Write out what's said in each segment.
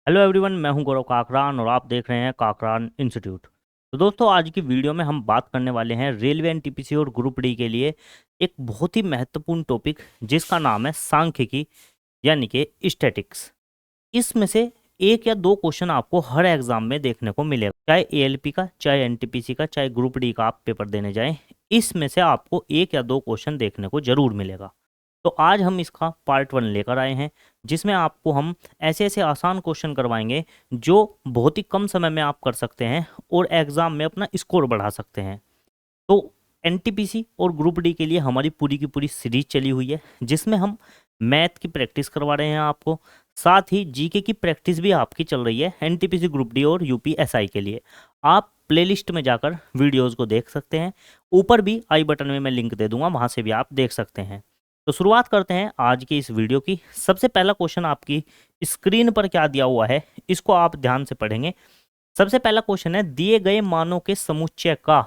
Hello everyone, मैं हूं गौरव काकरान और आप देख रहे हैं काकरान इंस्टीट्यूट। तो दोस्तों, आज की वीडियो में हम बात करने वाले हैं रेलवे एनटीपीसी और ग्रुप डी के लिए एक बहुत ही महत्वपूर्ण टॉपिक जिसका नाम है सांख्यिकी, यानी कि स्टैटिक्स। इसमें से एक या दो क्वेश्चन आपको हर एग्जाम में देखने को मिलेगा, चाहे एएलपी का, चाहे एनटीपीसी का, चाहे ग्रुप डी का आप पेपर देने जाएं। इसमें से आपको एक या दो क्वेश्चन देखने को जरूर मिलेगा। तो आज हम इसका पार्ट 1 लेकर आए हैं, जिसमें आपको हम ऐसे ऐसे आसान क्वेश्चन करवाएंगे जो बहुत ही कम समय में आप कर सकते हैं और एग्जाम में अपना स्कोर बढ़ा सकते हैं। तो एनटीपीसी और ग्रुप डी के लिए हमारी पूरी की पूरी सीरीज चली हुई है, जिसमें हम मैथ की प्रैक्टिस करवा रहे हैं आपको, साथ ही जीके की प्रैक्टिस भी आपकी चल रही है एनटीपीसी, ग्रुप डी और यूपीएसआई के लिए। आप प्लेलिस्ट में जाकर वीडियोस को देख सकते हैं। ऊपर भी आई बटन में मैं लिंक दे दूंगा, वहां से भी आप देख सकते हैं। तो शुरुआत करते हैं आज की इस वीडियो की। सबसे पहला क्वेश्चन आपकी स्क्रीन पर क्या दिया हुआ है, इसको आप ध्यान से पढ़ेंगे। सबसे पहला क्वेश्चन है, दिए गए मानों के समुच्चय का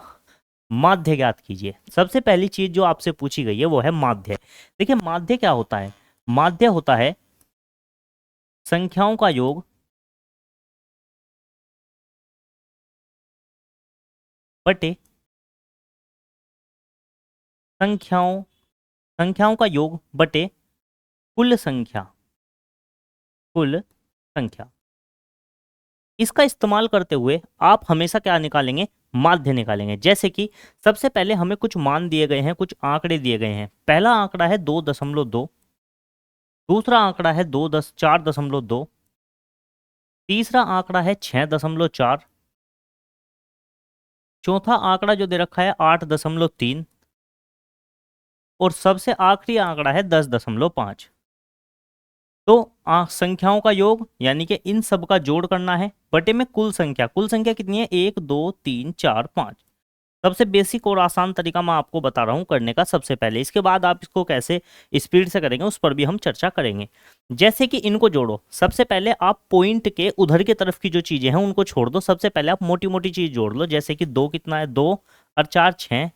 माध्य ज्ञात कीजिए। सबसे पहली चीज जो आपसे पूछी गई है वो है माध्य। देखिए, माध्य क्या होता है? माध्य होता है संख्याओं का योग बटे संख्याओं संख्याओं का योग बटे कुल संख्या। कुल संख्या इसका इस्तेमाल करते हुए आप हमेशा क्या निकालेंगे? माध्य निकालेंगे। जैसे कि सबसे पहले हमें कुछ मान दिए गए हैं, कुछ आंकड़े दिए गए हैं। पहला आंकड़ा है 2.2, दूसरा आंकड़ा है 4.2, तीसरा आंकड़ा है 6.4, चौथा आंकड़ा जो दे रखा है 8.3 और सबसे आखिरी आंकड़ा है 10.5। तो संख्याओं का योग यानी कि इन सब का जोड़ करना है बटे में कुल संख्या। कुल संख्या कितनी है? 1 2 3 4 5। सबसे बेसिक और आसान तरीका मैं आपको बता रहा हूं करने का सबसे पहले। इसके बाद आप इसको कैसे स्पीड से करेंगे उस पर भी हम चर्चा करेंगे। जैसे कि इनको जोड़ो, सबसे पहले आप पॉइंट के उधर की तरफ की जो चीजें हैं उनको छोड़ दो। सबसे पहले आप मोटी मोटी चीज जोड़ लो। जैसे कि 2 कितना है? 2 और 4 6,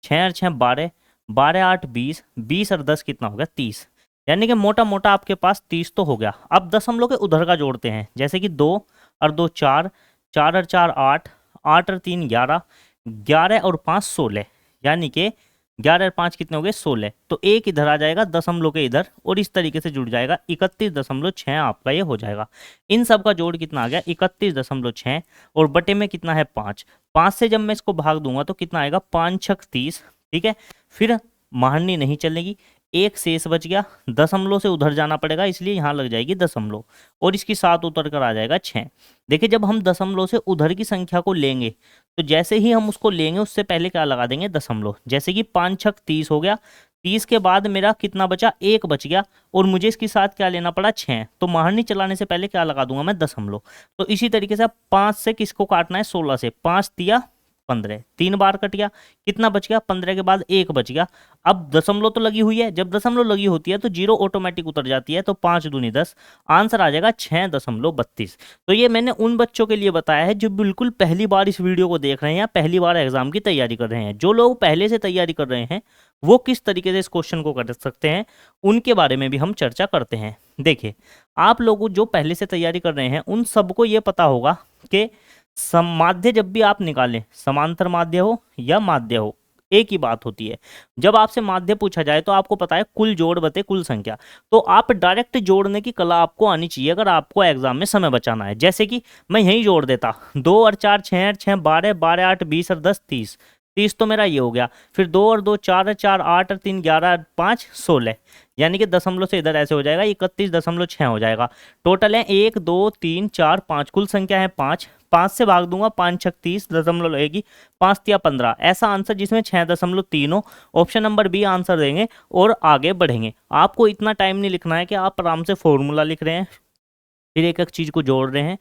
6 और 6 12, 12 8 20, 20 और 10 कितना हो गया? 30। यानी कि मोटा मोटा आपके पास 30 तो हो गया। अब दशमलव के उधर का जोड़ते हैं। जैसे कि 2 और 2 4, 4 और 4 8, 8 और 3 11, 11 और 5 16। यानी कि 11 और 5 कितने हो गए? 16। तो एक इधर आ जाएगा दशमलव के इधर और इस तरीके से जुड़ जाएगा। 31.6 आपका ये हो जाएगा। इन सब का जोड़ कितना आ गया? 31.6 और बटे में कितना है? 5। 5 से जब मैं इसको भाग दूंगा तो कितना आएगा? 5 छक 30। ठीक है, फिर महारनी नहीं चलेगी, एक शेष बच गया। दशमलव से उधर जाना पड़ेगा, इसलिए यहां लग जाएगी दशमलव और इसकी 7 उतर कर आ जाएगा 6। देखिए, जब हम दशमलव से उधर की संख्या को लेंगे तो जैसे ही हम उसको लेंगे उससे पहले क्या लगा देंगे? दशमलव। जैसे कि 5 छक 30 हो गया। 30 के बाद मेरा कितना बचा? 1 बच गया और मुझे इसके साथ क्या लेना पड़ा? 6। तो महारनी चलाने से पहले क्या लगा दूंगा मैं? दशमलव। तो इसी तरीके से 5 से किसको काटना है? 16 से। 5 दिया 15, 3 बार कट गया। कितना बच गया? 15 के बाद 1 बच गया। अब दशमलव तो लगी हुई है, जब दशमलव लगी होती है तो जीरो ऑटोमेटिक उतर जाती है। तो 5 दूनी 10, आंसर आ जाएगा 6.32। तो ये मैंने उन बच्चों के लिए बताया है जो बिल्कुल पहली बार इस वीडियो को देख रहे हैं या पहली बार एग्जाम की तैयारी कर रहे हैं। जो लोग पहले से तैयारी कर रहे हैं वो किस तरीके से इस क्वेश्चन को कर सकते हैं उनके बारे में भी हम चर्चा करते हैं। देखिए, आप लोग जो पहले से तैयारी कर रहे हैं उन सबको ये पता होगा कि माध्य जब भी आप निकालें, समांतर माध्य हो या माध्य हो, एक ही बात होती है। जब आपसे माध्य पूछा जाए तो आपको पता है कुल जोड़ बते कुल संख्या। तो आप डायरेक्ट जोड़ने की कला आपको आनी चाहिए अगर आपको एग्जाम में समय बचाना है। जैसे कि मैं यही जोड़ देता, 2 और 4 6 और 6 12, 12 8 20 और 10 30। 30 तो मेरा ये हो गया। फिर 2 और 2 4 और 4 8 और 3 11 और 5 16। यानी कि दशमलव से इधर ऐसे हो जाएगा, 31.6 हो जाएगा। टोटल है 1 2 3 4 5, कुल संख्या है 5। 5 से भाग दूंगा, 5 छक 30, दशमलव लगेगी, 5 तिया 15। ऐसा आंसर जिसमें 6.3 हो। ऑप्शन नंबर बी आंसर देंगे और आगे बढ़ेंगे। आपको इतना टाइम नहीं लिखना है कि आप आराम से फॉर्मूला लिख रहे हैं फिर एक एक चीज को जोड़ रहे हैं।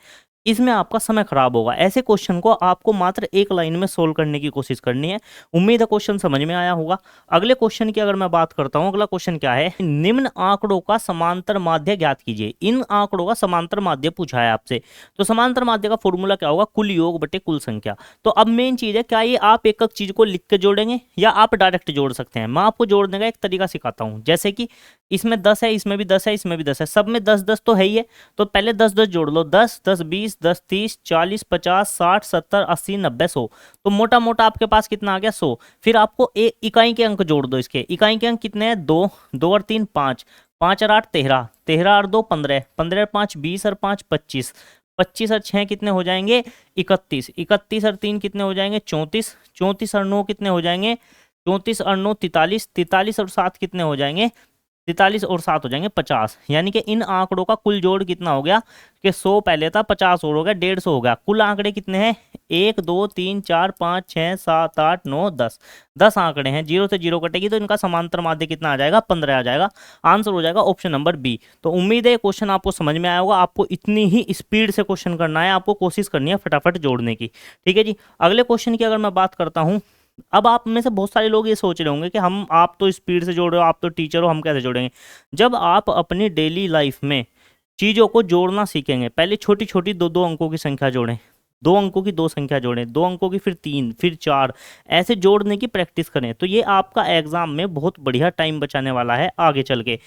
इसमें आपका समय खराब होगा। ऐसे क्वेश्चन को आपको मात्र एक लाइन में सोल्व करने की कोशिश करनी है। उम्मीद है क्वेश्चन समझ में आया होगा। अगले क्वेश्चन की अगर मैं बात करता हूं, अगला क्वेश्चन क्या है, निम्न आंकड़ों का समांतर माध्य ज्ञात कीजिए। इन आंकड़ों का समांतर माध्य पूछा है आपसे। तो समांतर माध्य का फॉर्मूला क्या होगा, कुल योग बटे कुल संख्या। तो अब मेन चीज है, क्या ये आप एक एक चीज को लिख के जोड़ेंगे या आप डायरेक्ट जोड़ सकते हैं। मैं आपको जोड़ने का एक तरीका सिखाता हूं। जैसे कि इसमें 10 है, इसमें भी 10 है, इसमें भी 10 है, सब में 10 10 तो है ही है। तो पहले 10 10 जोड़ लो, 10 10 20 10 30 40 50 60 70 80 90 100। तो मोटा मोटा आपके पास कितना आ गया, 100। फिर आपको एक इकाई के अंक जोड़ दो। इसके इकाई के अंक कितने हैं, 2 2 और 3 5, 5 और 8 13, 13 और 2 15, 15 और 5 20 और 5 25, 25 और 6 कितने हो जाएंगे, 31, 31 और 3 कितने हो जाएंगे, 34, 34 और 9 कितने हो जाएंगे, 34 और 9 43, 43 और 7 कितने हो जाएंगे, 43 और 7 हो जाएंगे 50। यानी कि इन आंकड़ों का कुल जोड़ कितना हो गया कि 100 पहले था, 50 और हो गया, 150 हो गया। कुल आंकड़े कितने हैं, 1 2 3 4 5 6 7 8 9 10, 10 आंकड़े हैं। जीरो से जीरो कटेगी तो इनका समांतर माध्य कितना आ जाएगा, 15 आ जाएगा। आंसर हो जाएगा ऑप्शन नंबर बी। तो उम्मीद है क्वेश्चन आपको समझ में आया होगा। आपको इतनी ही स्पीड से क्वेश्चन करना है, आपको कोशिश करनी है फटाफट जोड़ने की। ठीक है जी। अगले क्वेश्चन की अगर मैं बात करता हूँ, अब आप में से बहुत सारे लोग ये सोच रहे होंगे कि हम, आप तो स्पीड से जोड़ रहे हो, आप तो टीचर हो, हम कैसे जोड़ेंगे। जब आप अपनी डेली लाइफ में चीज़ों को जोड़ना सीखेंगे, पहले छोटी छोटी दो दो अंकों की संख्या जोड़ें, 2 अंकों की 2 संख्या जोड़ें, 2 अंकों की फिर 3 फिर 4, ऐसे जोड़ने की प्रैक्टिस करें, तो ये आपका एग्जाम में बहुत बढ़िया टाइम बचाने वाला है आगे चल के।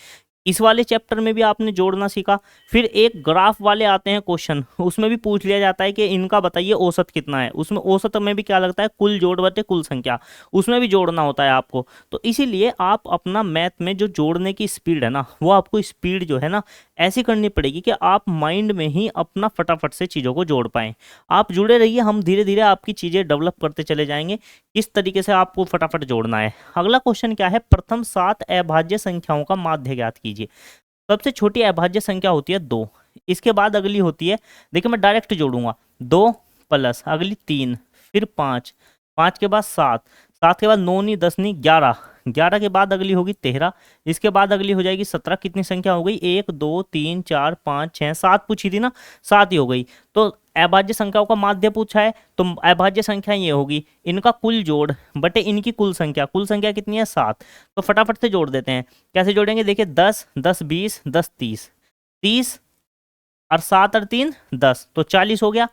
इस वाले चैप्टर में भी आपने जोड़ना सीखा। फिर एक ग्राफ वाले आते हैं क्वेश्चन, उसमें भी पूछ लिया जाता है कि इनका बताइए औसत कितना है। उसमें औसत में भी क्या लगता है, कुल जोड़ बटे कुल संख्या, उसमें भी जोड़ना होता है आपको। तो इसीलिए आप अपना मैथ में जो जोड़ने की स्पीड है ना, वो आपको स्पीड जो है ना ऐसी करनी पड़ेगी कि आप माइंड में ही अपना फटाफट से चीज़ों को जोड़ पाएं। आप जुड़े रहिए, हम धीरे धीरे आपकी चीज़ें डेवलप करते चले जाएंगे किस तरीके से आपको फटाफट जोड़ना है। अगला क्वेश्चन क्या है, प्रथम 7 अभाज्य संख्याओं का माध्य ज्ञात कीजिए। सबसे छोटी अभाज्य संख्या होती है 2, इसके बाद अगली होती है, देखिए मैं डायरेक्ट जोड़ूंगा, 2 प्लस अगली 3 फिर 5, 5 के बाद 7, 7 के बाद 9 नहीं 10 नहीं 11, 11 के बाद अगली होगी 13, इसके बाद अगली हो जाएगी 17। कितनी संख्या हो गई, 1 2 3 4 5 6 7 पूछी थी ना, 7 ही हो गई। तो अभाज्य संख्याओं का माध्य पूछा है, तो अभाज्य संख्या ये होगी, इनका कुल जोड़ बटे इनकी कुल संख्या कितनी है 7। तो फटाफट से जोड़ देते हैं। कैसे जोड़ेंगे, देखिए 10 10 20 10 30, 30 और 7 और 3 10, तो 40 हो गया।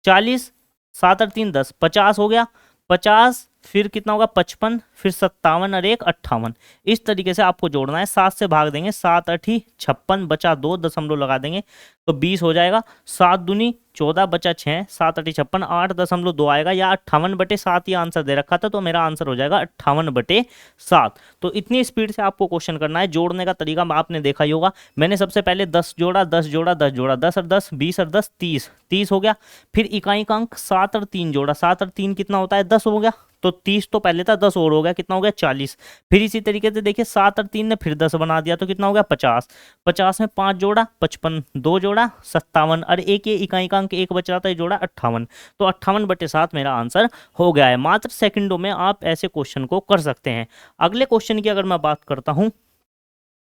40 7 और 3 10, 50 हो गया। 50 फिर कितना होगा 55, फिर 57 और 1 58। इस तरीके से आपको जोड़ना है। 7 से भाग देंगे, 7 8 56, बचा 2 दशमलव लगा देंगे तो 20 हो जाएगा। 7 दूनी 14 बचा 6, 7 8 56, 8.2 आएगा, या 58/7 ये आंसर दे रखा था, तो मेरा आंसर हो जाएगा 58/7। तो इतनी स्पीड से आपको क्वेश्चन करना है। जोड़ने का तरीका आपने देखा ही होगा। मैंने सबसे पहले 10 जोड़ा, 10 जोड़ा, 10 जोड़ा, 10 और 10 20 और 10 30, 30 हो गया। फिर इकाई का अंक 7 और 3 जोड़ा, 7 और 3 कितना होता है 10 हो गया। तो 30 तो पहले था, 10 और हो गया, कितना हो गया 40। फिर इसी तरीके से देखिए 7 और 3 ने फिर 10 बना दिया, तो कितना हो गया 50। 50 में 5 जोड़ा 55, 2 जोड़ा 57, और एक ये इकाई का अंक 1 बच रहा था, ये जोड़ा 58। तो 58/7 मेरा आंसर हो गया है। मात्र सेकंडों में आप ऐसे क्वेश्चन को कर सकते हैं। अगले क्वेश्चन की अगर मैं बात करता हूं,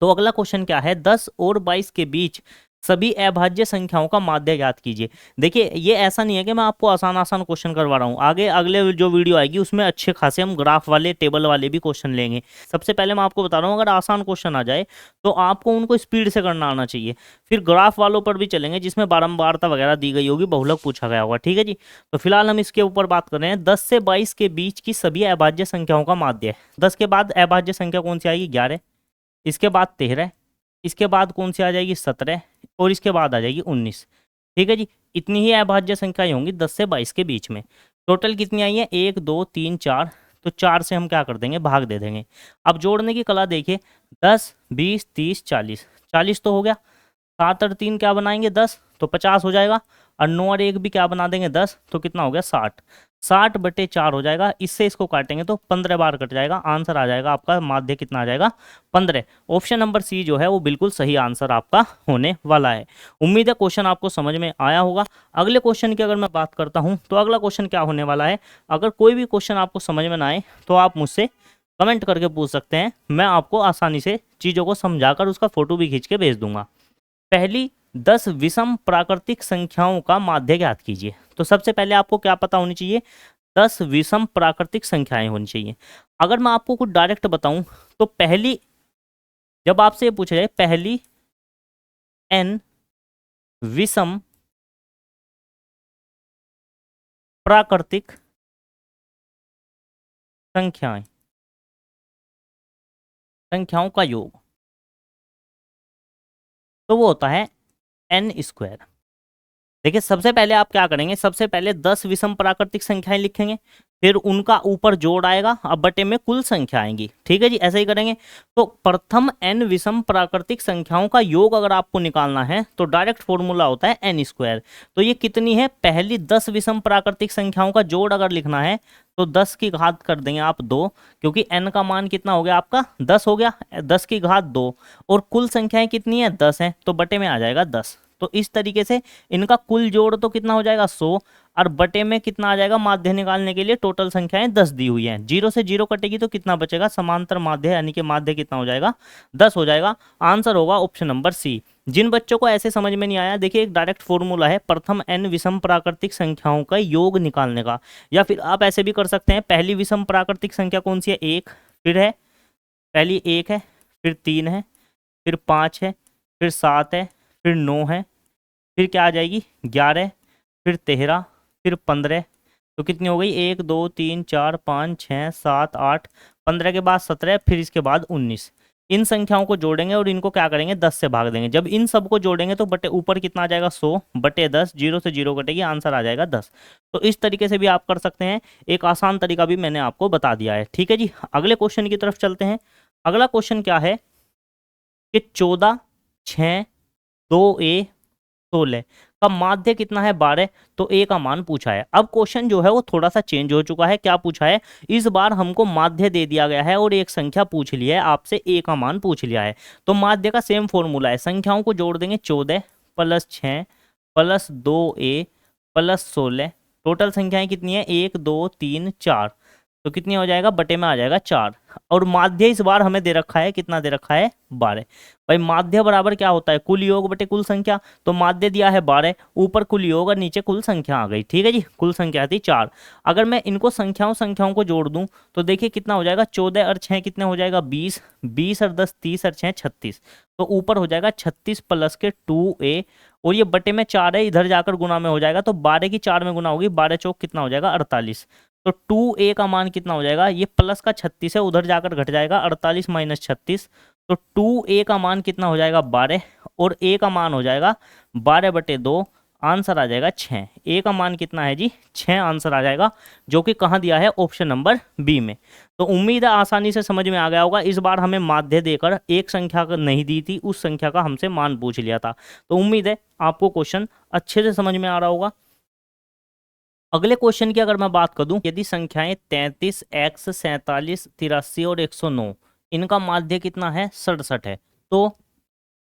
तो अगला क्वेश्चन क्या है, 10 और 22 के बीच सभी अभाज्य संख्याओं का माध्य ज्ञात कीजिए। देखिए ये ऐसा नहीं है कि मैं आपको आसान आसान क्वेश्चन करवा रहा हूँ। आगे अगले जो वीडियो आएगी उसमें अच्छे खासे हम ग्राफ वाले टेबल वाले भी क्वेश्चन लेंगे। सबसे पहले मैं आपको बता रहा हूँ, अगर आसान क्वेश्चन आ जाए तो आपको उनको स्पीड से करना आना चाहिए। फिर ग्राफ वालों पर भी चलेंगे जिसमें बारंबारता वगैरह दी गई होगी, बहुलक पूछा गया होगा। ठीक है जी। तो फिलहाल हम इसके ऊपर बात कर रहे हैं। 10 से 22 के बीच की सभी अभाज्य संख्याओं का माध्य। 10 के बाद अभाज्य संख्या कौन सी आएगी, 11, इसके बाद 13, इसके बाद कौन सी आ जाएगी 17, और इसके बाद आ जाएगी 19। ठीक है जी। इतनी ही अभाज्य संख्याएं होंगी 10 से 22 के बीच में। टोटल कितनी आई है, 1 2 3 4, तो 4 से हम क्या कर देंगे, भाग दे देंगे। अब जोड़ने की कला देखिए, 10 20 30 40, 40 तो हो गया। 7 और 3 क्या बनाएंगे 10, तो 50 हो जाएगा। और 9 और 1 भी क्या बना देंगे 10, तो कितना हो गया 60। 60/4 हो जाएगा। इससे इसको काटेंगे तो 15 बार कट जाएगा। आंसर आ जाएगा आपका माध्य कितना आ जाएगा 15। ऑप्शन नंबर सी जो है वो बिल्कुल सही आंसर आपका होने वाला है। उम्मीद है क्वेश्चन आपको समझ में आया होगा। अगले क्वेश्चन की अगर मैं बात करता हूँ, तो अगला क्वेश्चन क्या होने वाला है। अगर कोई भी क्वेश्चन आपको समझ में ना आए तो आप मुझसे कमेंट करके पूछ सकते हैं। मैं आपको आसानी से चीज़ों को समझाकर उसका फोटो भी खींच के भेज दूंगा। पहली 10 विषम प्राकृतिक संख्याओं का माध्य ज्ञात कीजिए। तो सबसे पहले आपको क्या पता होनी चाहिए, 10 विषम प्राकृतिक संख्याएं होनी चाहिए। अगर मैं आपको कुछ डायरेक्ट बताऊं तो पहली, जब आपसे ये पूछा जाए पहली n विषम प्राकृतिक संख्याओं का योग, तो वो होता है n स्क्वायर। देखिए सबसे पहले आप क्या करेंगे, सबसे पहले 10 विषम प्राकृतिक संख्याएं लिखेंगे, फिर उनका ऊपर जोड़ आएगा, अब बटे में कुल संख्या आएंगी। ठीक है जी, ऐसे ही करेंगे। तो प्रथम n विषम प्राकृतिक संख्याओं का योग अगर आपको निकालना है तो डायरेक्ट फॉर्मूला होता है n स्क्वायर। तो ये कितनी है, पहली 10 विषम प्राकृतिक संख्याओं का जोड़ अगर लिखना है तो 10 की घात कर देंगे आप 2, क्योंकि n का मान कितना हो गया आपका 10 हो गया, 10 की घात 2, और कुल संख्याएं कितनी है 10 है, तो बटे में आ जाएगा 10। तो इस तरीके से इनका कुल जोड़ तो कितना हो जाएगा 100, और बटे में कितना आ जाएगा, माध्य निकालने के लिए टोटल संख्याएं 10 दी हुई हैं, 0 से 0 कटेगी तो कितना बचेगा, समांतर माध्य, यानी कि माध्य कितना हो जाएगा 10 हो जाएगा। आंसर होगा ऑप्शन नंबर सी। जिन बच्चों को ऐसे समझ में नहीं आया, देखिए एक डायरेक्ट फॉर्मूला है प्रथम n विषम प्राकृतिक संख्याओं का योग निकालने का, या फिर आप ऐसे भी कर सकते हैं, पहली विषम प्राकृतिक संख्या कौन सी है, एक, फिर है पहली 1 है, फिर 3 है, फिर 5 है, फिर 7 है, फिर 9 है, फिर क्या आ जाएगी 11, फिर 13, फिर 15, तो कितनी हो गई 1 2 3 4 5 6 7 8, 15 के बाद 17, फिर इसके बाद 19। इन संख्याओं को जोड़ेंगे और इनको क्या करेंगे 10 से भाग देंगे। जब इन सबको जोड़ेंगे तो बटे ऊपर कितना आ जाएगा 100 बटे 10, 0 से 0 कटेगी, आंसर आ जाएगा 10। तो इस तरीके से भी आप कर सकते हैं, एक आसान तरीका भी मैंने आपको बता दिया है। ठीक है जी, अगले क्वेश्चन की तरफ चलते हैं। अगला क्वेश्चन क्या है कि 14 6 2a 16 का माध्य कितना है 12, तो a का मान पूछा है। अब क्वेश्चन जो है वो थोड़ा सा चेंज हो चुका है। क्या पूछा है, इस बार हमको माध्य दे दिया गया है और एक संख्या पूछ ली है आपसे, a का मान पूछ लिया है। तो माध्य का सेम फॉर्मूला है, संख्याओं को जोड़ देंगे 14 plus 6 plus 2a plus 16, total संख्याएं कितनी है 1 2 3 4, तो कितनी हो जाएगा, बटे में आ जाएगा 4। और माध्य इस बार हमें दे रखा है, कितना दे रखा है 12। भाई माध्य बराबर क्या होता है, कुल योग बटे कुल संख्या, तो माध्य दिया है 12, ऊपर कुल योग और नीचे कुल संख्या आ गई। ठीक है जी, कुल संख्या थी 4। अगर मैं इनको संख्याओं को जोड़ दूं तो देखिए कितना हो जाएगा, 14 और 6 कितने हो जाएगा 20, 20 और 10 30 और 6 36, तो ऊपर हो जाएगा 36 प्लस के 2a, और ये बटे में 4 है, इधर जाकर गुना में हो जाएगा, तो 12 की 4 में गुना होगी, 12 चौक कितना हो जाएगा 48, तो 2a का मान कितना हो जाएगा, ये प्लस का 36 है, उधर जाकर घट जाएगा 48 माइनस 36, तो 2a का मान कितना हो जाएगा 12, और a का मान हो जाएगा 12 बटे 2, आंसर आ जाएगा 6। a का मान कितना है जी 6, आंसर आ जाएगा, जो कि कहाँ दिया है, ऑप्शन नंबर बी में। तो उम्मीद है आसानी से समझ में आ गया होगा। इस बार हमें माध्य देकर एक संख्या नहीं दी थी, उस संख्या का हमसे मान पूछ लिया था। तो उम्मीद है आपको क्वेश्चन अच्छे से समझ में आ रहा होगा। अगले क्वेश्चन की अगर मैं बात करूं, यदि संख्याएं 33 x 47 83 और 109, इनका माध्य कितना है 67 है, तो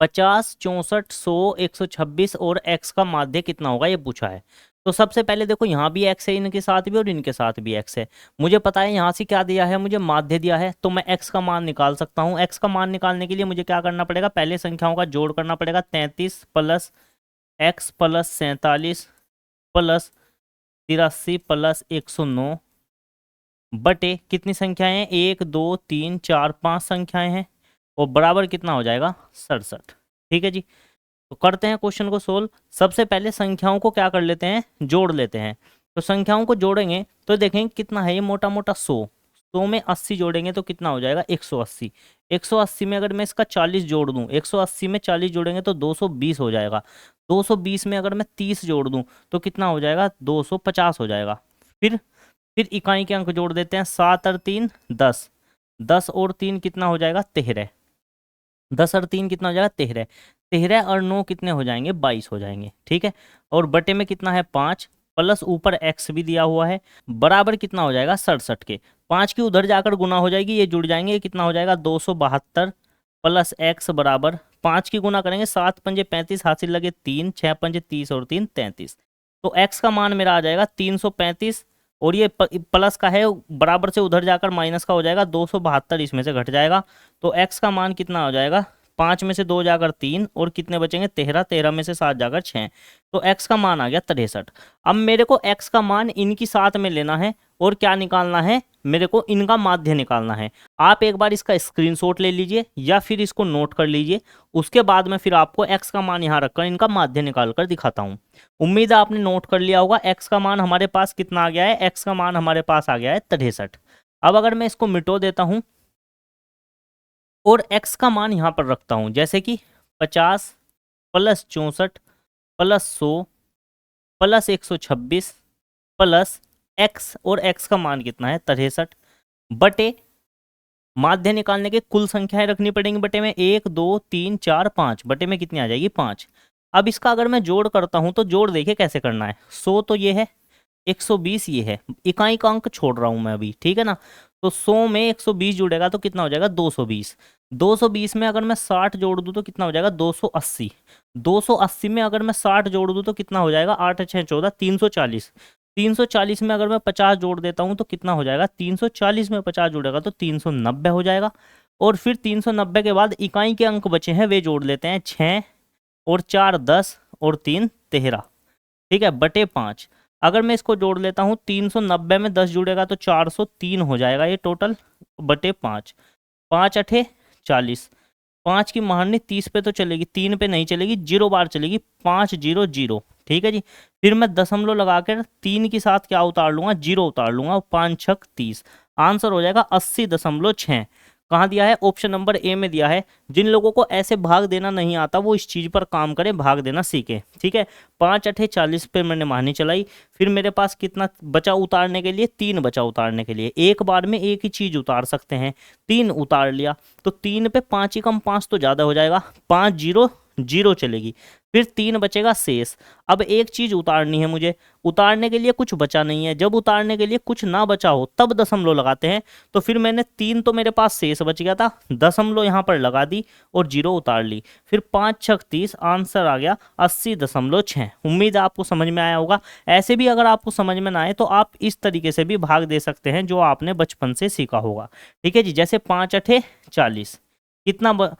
50 64 100 126 और x का माध्य कितना होगा ये पूछा है। तो सबसे पहले देखो यहाँ भी x है, इनके साथ भी और इनके साथ भी x है। मुझे पता है यहाँ से क्या दिया है, मुझे माध्य दिया है, तो मैं x का मान निकाल सकता हूँ। x का मान निकालने के लिए मुझे क्या करना पड़ेगा, पहले संख्याओं का जोड़ करना पड़ेगा, 33 plus x plus 47 plus 83 plus 109 बटे कितनी संख्याएं हैं, 1 2 3 4 5 संख्याएं हैं, और बराबर कितना हो जाएगा 67। ठीक है जी, तो करते हैं क्वेश्चन को सोल्व। सबसे पहले संख्याओं को क्या कर लेते हैं, जोड़ लेते हैं। तो संख्याओं को जोड़ेंगे तो देखेंगे कितना है, ये मोटा मोटा 100 में 80 जोड़ेंगे तो कितना हो जाएगा 180। 180 में अगर मैं इसका 40 जोड़ दूं, 180 में 40 जोड़ेंगे तो 220 हो जाएगा। 220 में अगर मैं 30 जोड़ दूं तो कितना हो जाएगा 250 हो जाएगा। फिर इकाई के अंक जोड़ देते हैं, 7 और 3 10, 10 और 3 कितना हो जाएगा 13, 10 और 3 कितना हो जाएगा 13, 13 और 9 कितने हो जाएंगे 22 हो जाएंगे। ठीक है, और बटे में कितना है 5, प्लस ऊपर x भी दिया हुआ है, बराबर कितना हो जाएगा 67 के। 5 की उधर जाकर गुना हो जाएगी, ये जुड़ जाएंगे, कितना हो जाएगा 272 प्लस x बराबर 5 की गुना करेंगे, 7 पंजे 35, हासिल लगे 3, 6 पंजे 30 और 3 33, तो x का मान मेरा आ जाएगा 335, और ये प्लस का है, बराबर से उधर जाकर माइनस का हो जाएगा, 272 इसमें से घट जाएगा, तो x का मान कितना हो जाएगा 5 में से 2 जाकर 3 और कितने बचेंगे 13, 13 में से 7 जाकर 6। तो x का मान आ गया 63। अब मेरे को x का मान इनकी साथ में लेना है और क्या निकालना है, मेरे को इनका माध्य निकालना है। आप एक बार इसका स्क्रीनशॉट ले लीजिए या फिर इसको नोट कर लीजिए, उसके बाद में फिर आपको x का मान यहाँ रखकर इनका माध्य निकाल कर दिखाता हूँ। उम्मीद है आपने नोट कर लिया होगा। x का मान हमारे पास कितना आ गया है, x का मान हमारे पास आ गया है 63। अब अगर मैं इसको मिटो देता हूँ और x का मान यहाँ पर रखता हूँ, जैसे कि 50 plus 64 plus 100 plus 126 plus x, और x का मान कितना है 63 बटे माध्य निकालने के कुल संख्याएं रखनी पड़ेंगी बटे में 1 2 3 4 5, बटे में कितनी आ जाएगी 5। अब इसका अगर मैं जोड़ करता हूं तो जोड़ देखिए कैसे करना है। 100 तो ये है, 120 ये है, इकाई का अंक छोड़ रहा हूं मैं अभी, ठीक है ना। तो 100 में 120 जुड़ेगा तो कितना हो जाएगा 220। 220 में अगर मैं 60 जोड़ दूं तो कितना हो जाएगा 280। 280 में अगर मैं 60 जोड़ दूं तो कितना हो जाएगा 8 6 14 340। 340 में अगर मैं 50 जोड़ देता हूं तो कितना हो जाएगा 340 में 50 जुड़ेगा तो 390 हो जाएगा। और फिर 390 के बाद इकाई के अंक बचे हैं वे जोड़ लेते हैं, 6 और 4 10 और 3 13, ठीक है, बटे 5। अगर मैं इसको जोड़ लेता हूँ 390 में 10 जुड़ेगा तो 403 हो जाएगा ये टोटल, बटे 5। 5 अठे 40, 5 की महारनी 30 पे तो चलेगी, 3 पे नहीं चलेगी, 0 बार चलेगी, 5 0 0, ठीक है जी। फिर मैं दशमलव लगाकर 3 के साथ क्या उतार लूंगा 0 उतार लूंगा, 5 6 30। आंसर हो जाएगा 80.6। कहाँ दिया है, ऑप्शन नंबर ए में दिया है। जिन लोगों को ऐसे भाग देना नहीं आता वो इस चीज पर काम करें, भाग देना सीखें, ठीक है। 5 अठे 40 पे मैंने महारनी चलाई, फिर मेरे पास कितना बचा उतारने के लिए, 3 बचा उतारने के लिए। एक बार में एक ही चीज उतार सकते हैं, 3 उतार लिया तो 3 पे 5 ही कम 5 तो ज्यादा हो जाएगा, 5 0 0 चलेगी, फिर 3 बचेगा शेष। अब एक चीज उतारनी है मुझे, उतारने के लिए कुछ बचा नहीं है। जब उतारने के लिए कुछ ना बचा हो तब दशमलव लगाते हैं। तो फिर मैंने 3 तो मेरे पास शेष बच गया था, दशमलव यहाँ पर लगा दी और 0 उतार ली, फिर 5 6 30, आंसर आ गया 80.6। उम्मीद है आपको समझ में आया होगा। ऐसे भी अगर आपको समझ में ना आए तो आप इस तरीके से भी भाग दे सकते हैं जो आपने बचपन से सीखा होगा, ठीक है जी। जैसे 5 अठे 40, कितना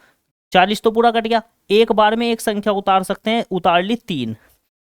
40 तो पूरा कट गया, एक बार में एक संख्या उतार सकते हैं, उतार ली 3।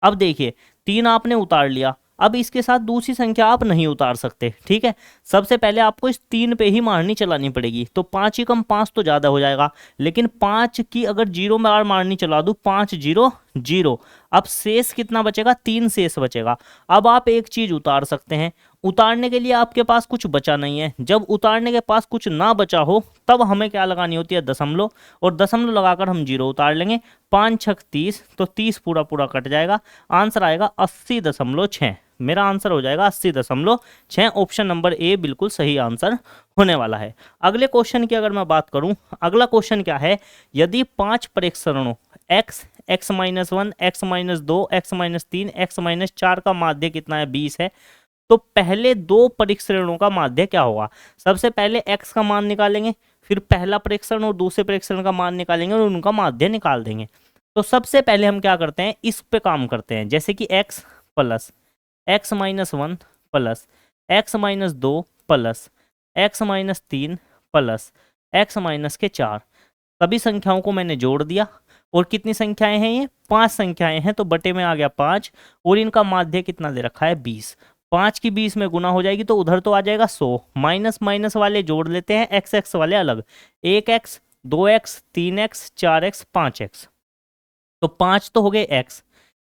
अब देखिए 3 आपने उतार लिया, अब इसके साथ दूसरी संख्या आप नहीं उतार सकते, ठीक है। सबसे पहले आपको इस 3 पे ही मारनी चलानी पड़ेगी, तो 5 ही कम 5 तो ज्यादा हो जाएगा, लेकिन 5 की अगर 0 बार मारनी चला दूं 5 0 0, अब शेष कितना बचेगा 3 शेष बचेगा। अब आप एक चीज उतार सकते हैं, उतारने के लिए आपके पास कुछ बचा नहीं है। जब उतारने के पास कुछ ना बचा हो तब हमें क्या लगानी होती है दशमलव, और दशमलव लगाकर हम 0 उतार लेंगे, 5 6 30, तो 30 पूरा पूरा कट जाएगा, आंसर आएगा 80.6। मेरा आंसर हो जाएगा 80.6। ऑप्शन नंबर ए बिल्कुल सही आंसर होने वाला है। अगले क्वेश्चन की अगर मैं बात करूं, अगला क्वेश्चन क्या है, यदि 5 परीक्षणों x x-1 x-2 x-3 x-4 का माध्य कितना है 20 है, तो पहले 2 परीक्षणों का माध्य क्या होगा। सबसे पहले x का मान निकालेंगे, फिर पहला परीक्षण और दूसरे परीक्षण का मान निकालेंगे और उनका माध्य निकाल देंगे। तो सबसे पहले हम क्या करते हैं, इस पे काम करते हैं, जैसे कि x plus x-1 plus x-2 plus x-3 plus x-4, सभी संख्याओं को मैंने जोड़ दिया। और कितनी संख्याएं हैं ये 5 संख्याएं हैं, तो बटे में आ गया 5, और इनका माध्य कितना दे रखा है 20। 5 की 20 में गुना हो जाएगी तो उधर तो आ जाएगा 100, माइनस माइनस वाले जोड़ लेते हैं, एक्स एक्स वाले अलग, 1x 2x 3x 4x 5x, तो 5 तो हो गए x,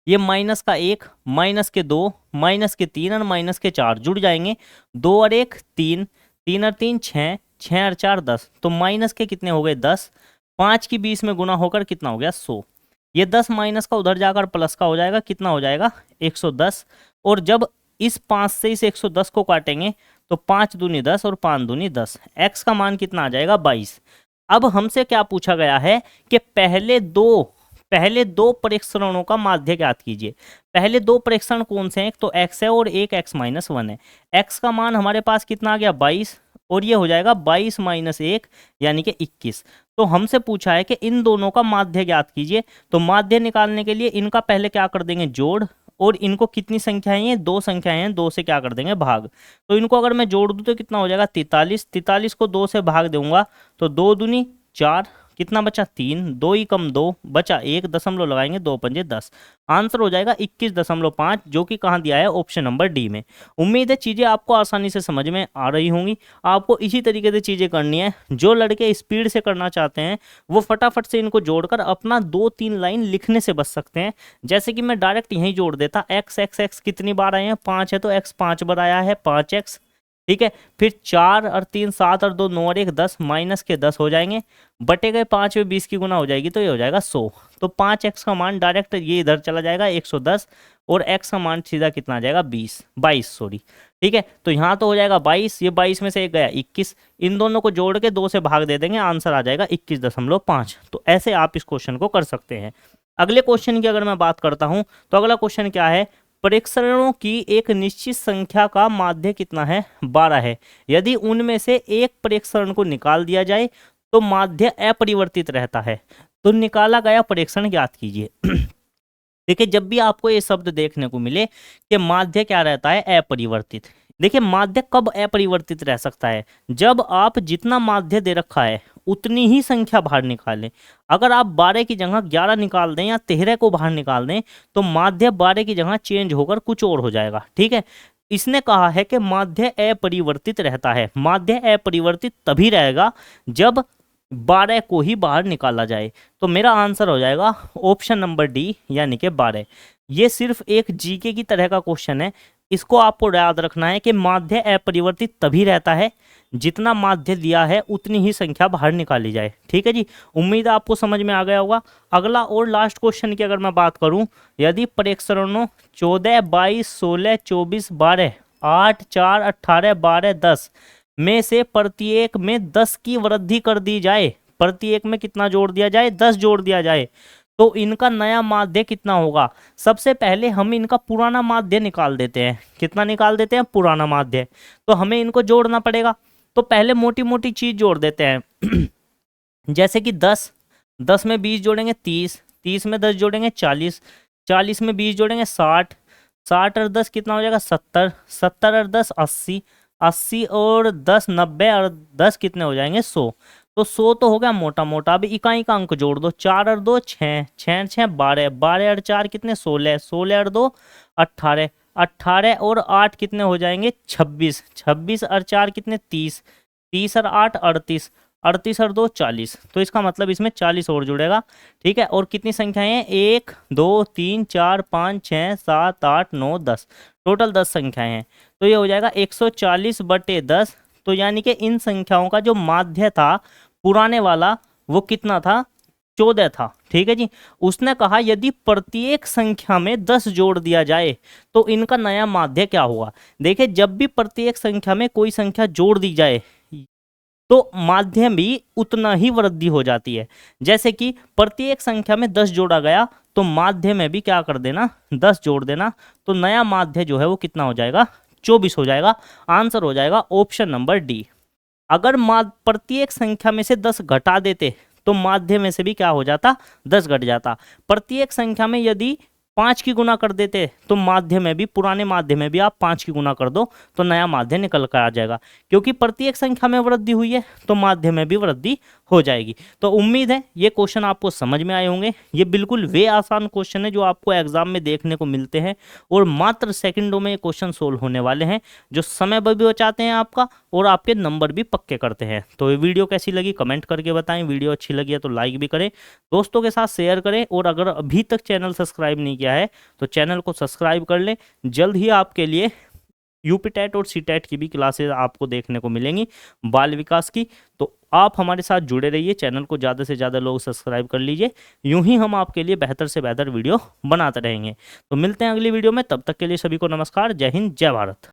ये माइनस का 1 माइनस के 2 माइनस के 3 और माइनस के 4 जुड़ जाएंगे, 2 और 1 3, 3 और 3 6, 6 और 4 10, तो माइनस के कितने हो गए 10, 5 की 20 में गुना होकर कितना हो गया 100, ये 10 माइनस का उधर जाकर प्लस का हो जाएगा, कितना हो जाएगा 110। और जब इस 5 से इस 110 को काटेंगे तो 5 दूनी 10 और 5 दूनी 10, x का मान कितना आ जाएगा 22। अब हमसे क्या पूछा गया है कि पहले दो परीक्षणों का माध्य ज्ञात कीजिए। पहले 2 परीक्षण कौन से हैं, एक तो x है और एक x-1 है। x का मान हमारे पास कितना आ गया 22, और ये हो जाएगा 22 माइनस 1 यानी कि 21। तो हमसे पूछा है कि इन दोनों का माध्य ज्ञात कीजिए। तो माध्य निकालने के लिए इनका पहले क्या कर देंगे जोड़, और इनको कितनी संख्याएं हैं 2 संख्याएं हैं, 2 से क्या कर देंगे भाग। तो इनको अगर मैं जोड़ दूं तो कितना हो जाएगा 43, 43 को 2 से भाग दूंगा तो 2 दूनी 4, कितना बचा 3, 2 ही कम 2 बचा 1, दशमलव लगाएंगे 2 पंजे 10। आंसर हो जाएगा 21.5, जो कि कहाँ दिया है, ऑप्शन नंबर डी में। उम्मीद है चीज़ें आपको आसानी से समझ में आ रही होंगी। आपको इसी तरीके से चीज़ें करनी है। जो लड़के स्पीड से करना चाहते हैं वो फटाफट से इनको जोड़कर अपना 2-3 लाइन लिखने से बच सकते हैं। जैसे कि मैं डायरेक्ट यहीं जोड़ देता, एक्स एक्स एक्स कितनी बार आए हैं, 5 है तो एक्स 5 बार आया है, 5x। ठीक है, फिर 4 और 3 7 और 2 9 और 1 10, माइनस के 10 हो जाएंगे, बटे गए 5 में 20 की गुना हो जाएगी तो ये हो जाएगा 100। तो 5x का मान डायरेक्ट ये इधर चला जाएगा 110, और x का मान सीधा कितना आ जाएगा 22 सॉरी। ठीक है, तो यहाँ तो हो जाएगा 22, ये 22 में से एक गया 21, इन दोनों को जोड़ के 2 से भाग दे देंगे, आंसर आ जाएगा 21.5। तो ऐसे आप इस क्वेश्चन को कर सकते हैं। अगले क्वेश्चन की अगर मैं बात करता हूं तो अगला क्वेश्चन क्या है, प्रेक्षणों की एक निश्चित संख्या का माध्य कितना है, 12 है। यदि उनमें से एक प्रेक्षण को निकाल दिया जाए तो माध्य अपरिवर्तित रहता है। तो निकाला गया प्रेक्षण ज्ञात कीजिए। देखिए, जब भी आपको ये शब्द देखने को मिले कि माध्य क्या रहता है, अपरिवर्तित। देखिए, माध्य कब अपरिवर्तित रह सकता है, जब आप जितना माध्य दे रखा है उतनी ही संख्या बाहर निकालें। अगर आप 12 की जगह 11 निकाल दें या 13 को बाहर निकाल दें तो माध्य 12 की जगह चेंज होकर कुछ और हो जाएगा। ठीक है, इसने कहा है कि माध्य अपरिवर्तित रहता है। माध्य अपरिवर्तित तभी रहेगा जब 12 को ही बाहर निकाला जाए। तो मेरा आंसर हो जाएगा ऑप्शन नंबर डी, यानी कि 12। ये सिर्फ एक जीके की तरह का क्वेश्चन है। इसको आपको याद रखना है कि माध्य अपरिवर्तित तभी रहता है जितना माध्य दिया है उतनी ही संख्या बाहर निकाली जाए। ठीक है जी, उम्मीद है आपको समझ में आ गया होगा। अगला और लास्ट क्वेश्चन की अगर मैं बात करूं, यदि प्रेक्षणों 14 22 16 24 12 8 4 18 12 10 में से प्रत्येक में 10 की वृद्धि कर दी जाए, प्रत्येक में कितना जोड़ दिया जाए, 10 जोड़ दिया जाए, तो इनका नया माध्य कितना होगा। सबसे पहले हम इनका पुराना माध्य निकाल देते हैं। कितना निकाल देते हैं, पुराना माध्य। तो हमें इनको जोड़ना पड़ेगा। तो पहले मोटी मोटी चीज जोड़ देते हैं। जैसे कि 10 में 20 जोड़ेंगे 30 में 10 जोड़ेंगे 40 में 20 जोड़ेंगे 60 और 10 कितना हो जाएगा 70 और 10 80 और 10 90 और 10 कितने हो जाएंगे 100। तो 100 तो हो गया मोटा मोटा। अभी इकाई का अंक जोड़ दो, 4 और 2 6 6 6 12 12 और 4 कितने 16 16 और 2 18 18 और 8 कितने हो जाएंगे 26 26 और 4 कितने 30 30 और 8 38 38 और 2 40। तो इसका मतलब इसमें 40 और जुड़ेगा। ठीक है, और कितनी संख्याएं हैं 1 2 3 4 5 6 7 8 9 10, टोटल 10 संख्याएं हैं। तो ये हो जाएगा 140/10। तो यानी कि इन संख्याओं का जो माध्य था पुराने वाला वो कितना था, 14 था। ठीक है जी, उसने कहा यदि प्रत्येक संख्या में 10 जोड़ दिया जाए तो इनका नया माध्य क्या होगा। देखिए, जब भी प्रत्येक संख्या में कोई संख्या जोड़ दी जाए तो माध्य भी उतना ही वृद्धि हो जाती है। जैसे कि प्रत्येक संख्या में 10 जोड़ा गया तो माध्य में भी क्या कर देना, 10 जोड़ देना। तो नया माध्य जो है वो कितना हो जाएगा, 24 हो जाएगा। आंसर हो जाएगा ऑप्शन नंबर डी। अगर प्रत्येक संख्या में से 10 घटा देते तो माध्य में से भी क्या हो जाता, 10 घट जाता। प्रत्येक संख्या में यदि 5 की गुना कर देते तो माध्य में भी, पुराने माध्य में भी आप 5 की गुना कर दो तो नया माध्य निकल कर आ जाएगा। क्योंकि प्रत्येक संख्या में वृद्धि हुई है तो माध्य में भी वृद्धि हो जाएगी। तो उम्मीद है ये क्वेश्चन आपको समझ में आए होंगे। ये बिल्कुल वे आसान क्वेश्चन है जो आपको एग्जाम में देखने को मिलते हैं और मात्र सेकंडों में ये क्वेश्चन सोल्व होने वाले हैं, जो समय भी बचाते हैं आपका और आपके नंबर भी पक्के करते हैं। तो ये वीडियो कैसी लगी कमेंट करके बताएं। वीडियो अच्छी लगी है तो लाइक भी करें, दोस्तों के साथ शेयर करें, और अगर अभी तक चैनल सब्सक्राइब नहीं किया है तो चैनल को सब्सक्राइब कर लें। जल्द ही आपके लिए यूपी टेट और सी टेट की भी क्लासेस आपको देखने को मिलेंगी, बाल विकास की। तो आप हमारे साथ जुड़े रहिए, चैनल को ज़्यादा से ज़्यादा लोग सब्सक्राइब कर लीजिए। यूं ही हम आपके लिए बेहतर से बेहतर वीडियो बनाते रहेंगे। तो मिलते हैं अगली वीडियो में, तब तक के लिए सभी को नमस्कार, जय हिंद, जय भारत।